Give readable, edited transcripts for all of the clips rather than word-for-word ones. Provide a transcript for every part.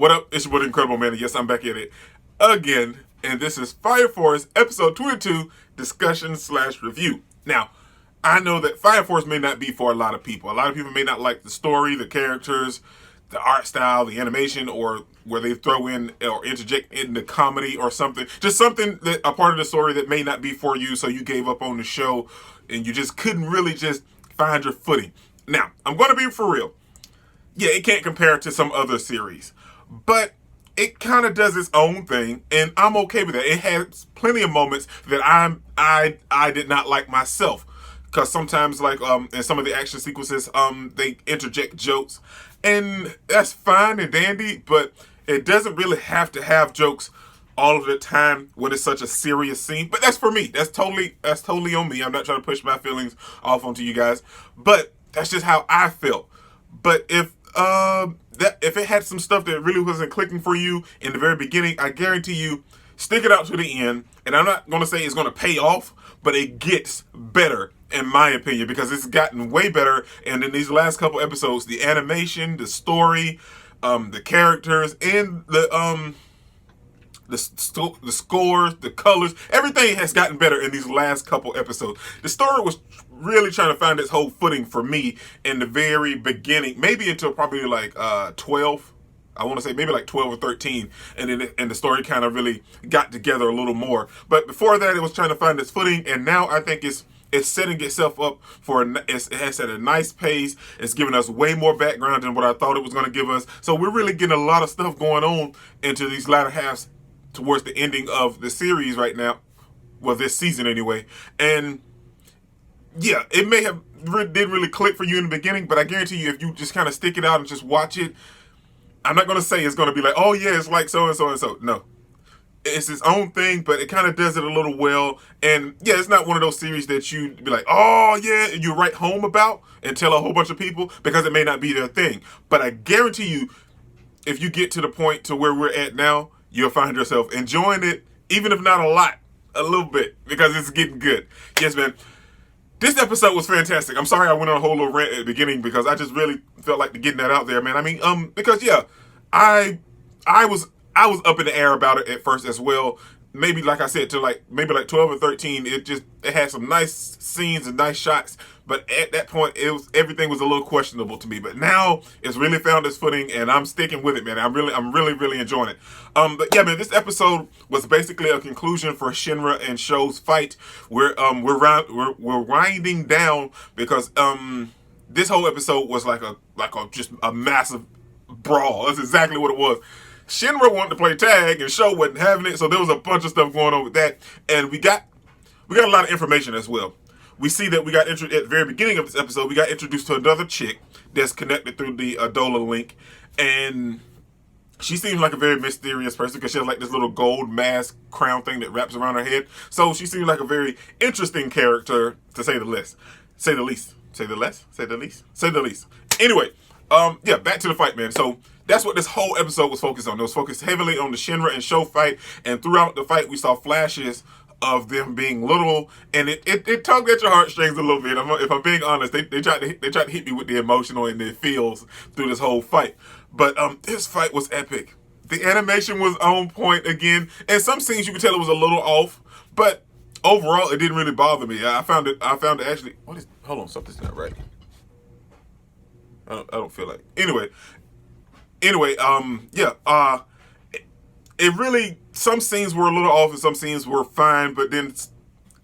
What up? It's your boy, Incredible Man, and yes, I'm back at it again, and this is Fire Force episode 22 discussion/review. Now, I know that Fire Force may not be for a lot of people. A lot of people may not like the story, the characters, the art style, the animation, or where they throw in or interject in the comedy or something. Just something that a part of the story that may not be for you, so you gave up on the show and you just couldn't really just find your footing. Now, I'm going to be for real. Yeah, it can't compare to some other series, but it kind of does its own thing, and I'm okay with that. It has plenty of moments that I did not like myself, because sometimes, like in some of the action sequences, they interject jokes, and that's fine and dandy, but it doesn't really have to have jokes all of the time when it's such a serious scene. But that's for me. That's totally on me. I'm not trying to push my feelings off onto you guys, but that's just how I felt. But if it had some stuff that really wasn't clicking for you in the very beginning, I guarantee you, stick it out to the end. And I'm not going to say it's going to pay off, but it gets better, in my opinion, because it's gotten way better. And in these last couple episodes, the animation, the story, the characters, and the scores, the colors, everything has gotten better in these last couple episodes. The story was really trying to find its whole footing for me in the very beginning, maybe until probably like 12. I want to say maybe like 12 or 13, and then the story kind of really got together a little more. But before that, it was trying to find its footing, and now I think it's setting itself up for it has at a nice pace. It's giving us way more background than what I thought it was going to give us. So we're really getting a lot of stuff going on into these latter halves towards the ending of the series right now. Well, this season anyway. And yeah, it may have didn't really click for you in the beginning, but I guarantee you, if you just kind of stick it out and just watch it, I'm not going to say it's going to be like, oh yeah, it's like so and so and so. No. It's its own thing, but it kind of does it a little well. And yeah, it's not one of those series that you'd be like, oh yeah, you write home about and tell a whole bunch of people, because it may not be their thing. But I guarantee you, if you get to the point to where we're at now, you'll find yourself enjoying it, even if not a lot, a little bit, because it's getting good. Yes, man. This episode was fantastic. I'm sorry I went on a whole little rant at the beginning, because I just really felt like getting that out there, man. I mean, because yeah, I was up in the air about it at first as well. Maybe, like I said, to maybe 12 or 13, it had some nice scenes and nice shots. But at that point, everything was a little questionable to me. But now it's really found its footing, and I'm sticking with it, man. I'm really enjoying it. But yeah, man, this episode was basically a conclusion for Shinra and Sho's fight. We're winding down, because this whole episode was like just a massive brawl. That's exactly what it was. Shinra wanted to play tag, and Sho wasn't having it, so there was a bunch of stuff going on with that. And we got a lot of information as well. We see that at the very beginning of this episode, we got introduced to another chick that's connected through the Adola link, and she seems like a very mysterious person, because she has like this little gold mask crown thing that wraps around her head. So she seems like a very interesting character, to say the least. Say the least. Say the less? Say the least? Say the least. Anyway, yeah, back to the fight, man. So that's what this whole episode was focused on. It was focused heavily on the Shinra and Sho fight, and throughout the fight, we saw flashes of them being little, and it tugged at your heartstrings a little bit. If I'm being honest, they tried to hit me with the emotional and the feels through this whole fight. But this fight was epic. The animation was on point again, and some scenes you could tell it was a little off, but overall it didn't really bother me. I found it actually. Hold on, something's not right. I don't feel like. Anyway, yeah. It really, some scenes were a little off and some scenes were fine, but then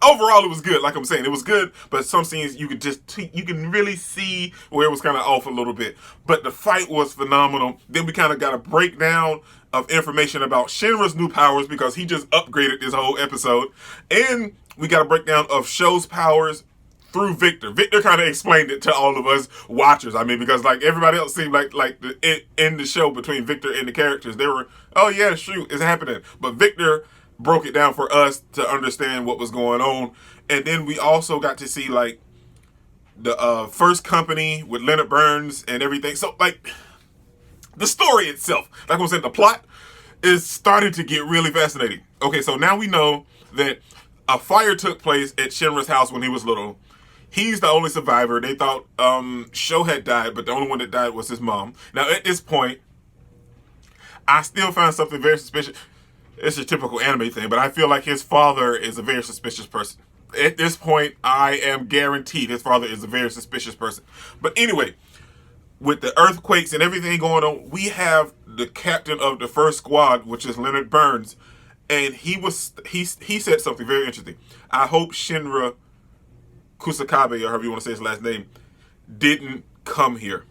overall it was good. Like I'm saying, it was good, but some scenes you can really see where it was kind of off a little bit. But the fight was phenomenal. Then we kind of got a breakdown of information about Shinra's new powers, because he just upgraded this whole episode. And we got a breakdown of Sho's powers through Viktor. Viktor kind of explained it to all of us watchers. I mean, because like everybody else seemed like in the show, between Viktor and the characters, they were, oh yeah, shoot, it's happening. But Viktor broke it down for us to understand what was going on. And then we also got to see like the first company with Leonard Burns and everything. So like the story itself, like I said, the plot is starting to get really fascinating. Okay, so now we know that a fire took place at Shinra's house when he was little. He's the only survivor. They thought Sho had died, but the only one that died was his mom. Now, at this point, I still find something very suspicious. It's a typical anime thing, but I feel like his father is a very suspicious person. At this point, I am guaranteed his father is a very suspicious person. But anyway, with the earthquakes and everything going on, we have the captain of the first squad, which is Leonard Burns, and he said something very interesting. I hope Shinra Kusakabe, or however you want to say his last name, didn't come here.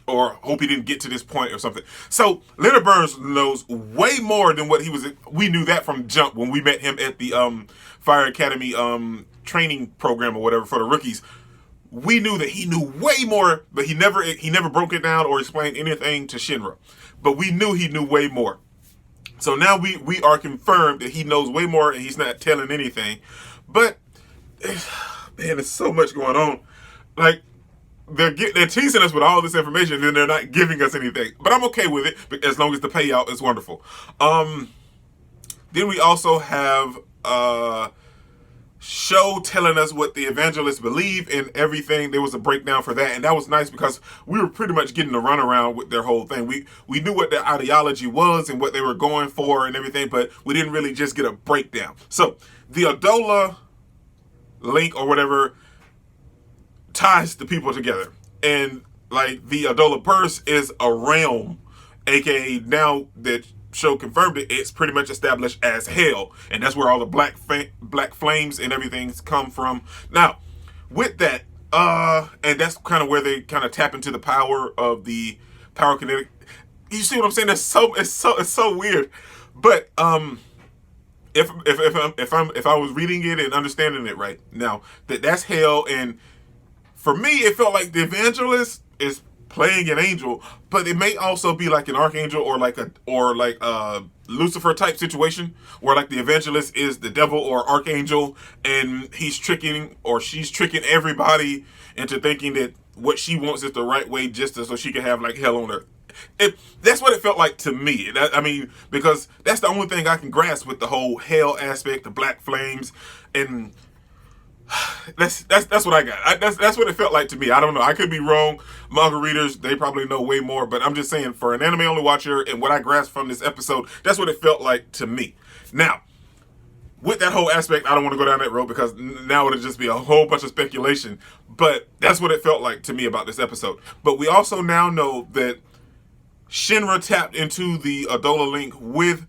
Or hope he didn't get to this point or something. So Leonard Burns knows way more than what he was. We knew that from jump when we met him at the Fire Academy training program or whatever for the rookies. We knew that he knew way more, but he never broke it down or explained anything to Shinra. But we knew he knew way more. So now we are confirmed that he knows way more and he's not telling anything. But man, there's so much going on. Like, they're teasing us with all this information and then they're not giving us anything. But I'm okay with it as long as the payout is wonderful. Then we also have Show telling us what the evangelists believe in everything. There was a breakdown for that, and that was nice because we were pretty much getting a runaround with their whole thing. We knew what their ideology was and what they were going for and everything, but we didn't really just get a breakdown. So the Adola link or whatever ties the people together, and like the Adola purse is a realm, aka now that Show confirmed it, it's pretty much established as hell, and that's where all the black flames and everything's come from. Now, with that, and that's kind of where they kind of tap into the power of the power kinetic. You see what I'm saying? It's so weird. But if I was reading it and understanding it right, now that's hell, and for me, it felt like the Evangelist is playing an angel, but it may also be like an archangel or like a Lucifer type situation where like the Evangelist is the devil or archangel, and he's tricking or she's tricking everybody into thinking that what she wants is the right way, just so she can have like hell on earth. That's what it felt like to me. I mean, because that's the only thing I can grasp with the whole hell aspect, the black flames, and that's what I got. That's what it felt like to me. I don't know. I could be wrong. Manga readers, they probably know way more, but I'm just saying, for an anime only watcher and what I grasped from this episode, that's what it felt like to me. Now, with that whole aspect, I don't want to go down that road because now it'll just be a whole bunch of speculation, but that's what it felt like to me about this episode. But we also now know that Shinra tapped into the Adola link with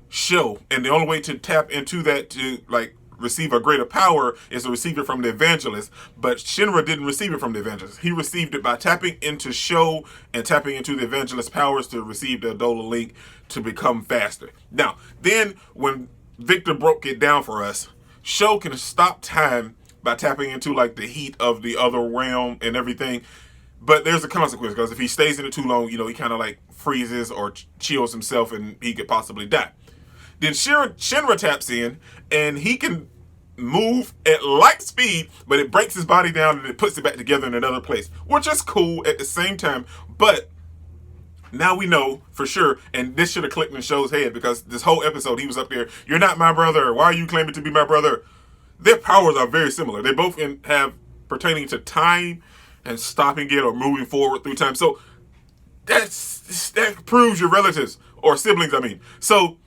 Show, and the only way to tap into that to like receive a greater power is to receive it from the Evangelist, but Shinra didn't receive it from the Evangelist. He received it by tapping into Show and tapping into the Evangelist powers to receive the Adola link to become faster. Now, then when Viktor broke it down for us, Show can stop time by tapping into like the heat of the other realm and everything, but there's a consequence because if he stays in it too long, he kind of like freezes or chills himself and he could possibly die. Then Shinra taps in, and he can move at light speed, but it breaks his body down and it puts it back together in another place, which is cool at the same time. But now we know for sure, and this should have clicked in Show's head because this whole episode he was up there, "You're not my brother. Why are you claiming to be my brother?" Their powers are very similar. They both have pertaining to time and stopping it or moving forward through time. So that proves your relatives or siblings, I mean. So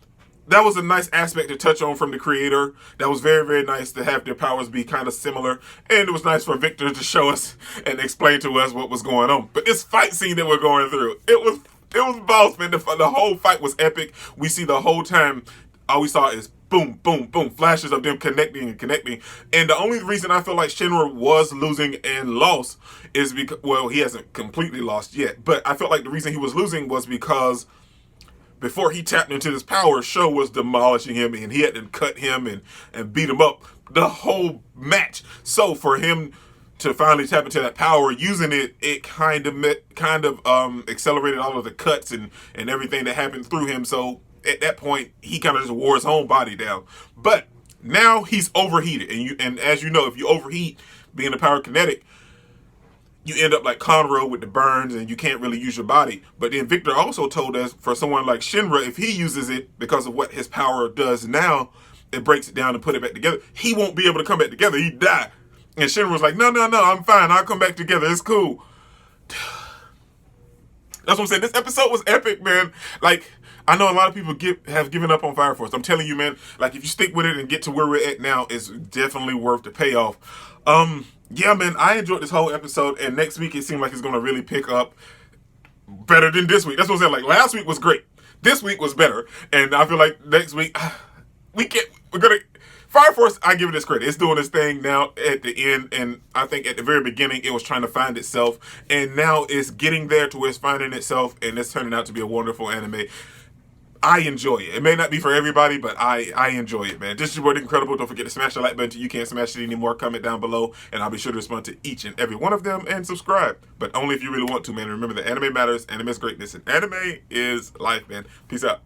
that was a nice aspect to touch on from the creator. That was very, very nice to have their powers be kind of similar. And it was nice for Viktor to show us and explain to us what was going on. But this fight scene that we're going through, it was boss, man. The whole fight was epic. We see the whole time, all we saw is boom, boom, boom, flashes of them connecting. And the only reason I feel like Shinra was losing and lost is because, well, he hasn't completely lost yet. But I felt like the reason he was losing was because before he tapped into this power, Show was demolishing him, and he had to cut him and beat him up the whole match. So for him to finally tap into that power, using it kind of accelerated all of the cuts and everything that happened through him. So at that point, he kind of just wore his own body down. But now he's overheated, and as you know, if you overheat, being a power kinetic, you end up like Conroe with the burns and you can't really use your body. But then Viktor also told us for someone like Shinra, if he uses it because of what his power does now, it breaks it down and put it back together, he won't be able to come back together. He'd die. And Shinra was like, no, I'm fine. I'll come back together. It's cool. That's what I'm saying. This episode was epic, man. Like, I know a lot of people have given up on Fire Force. I'm telling you, man, like, if you stick with it and get to where we're at now, it's definitely worth the payoff. Yeah, man, I enjoyed this whole episode, and next week it seemed like it's going to really pick up better than this week. That's what I'm saying. Like, last week was great. This week was better, and I feel like next week, we're going to... Fire Force, I give it its credit. It's doing its thing now at the end, and I think at the very beginning it was trying to find itself, and now it's getting there to where it's finding itself, and it's turning out to be a wonderful anime. I enjoy it. It may not be for everybody, but I enjoy it, man. This is your boy Incredible. Don't forget to smash the like button till you can't smash it anymore. Comment down below, and I'll be sure to respond to each and every one of them, and subscribe. But only if you really want to, man. Remember that anime matters, anime is greatness, and anime is life, man. Peace out.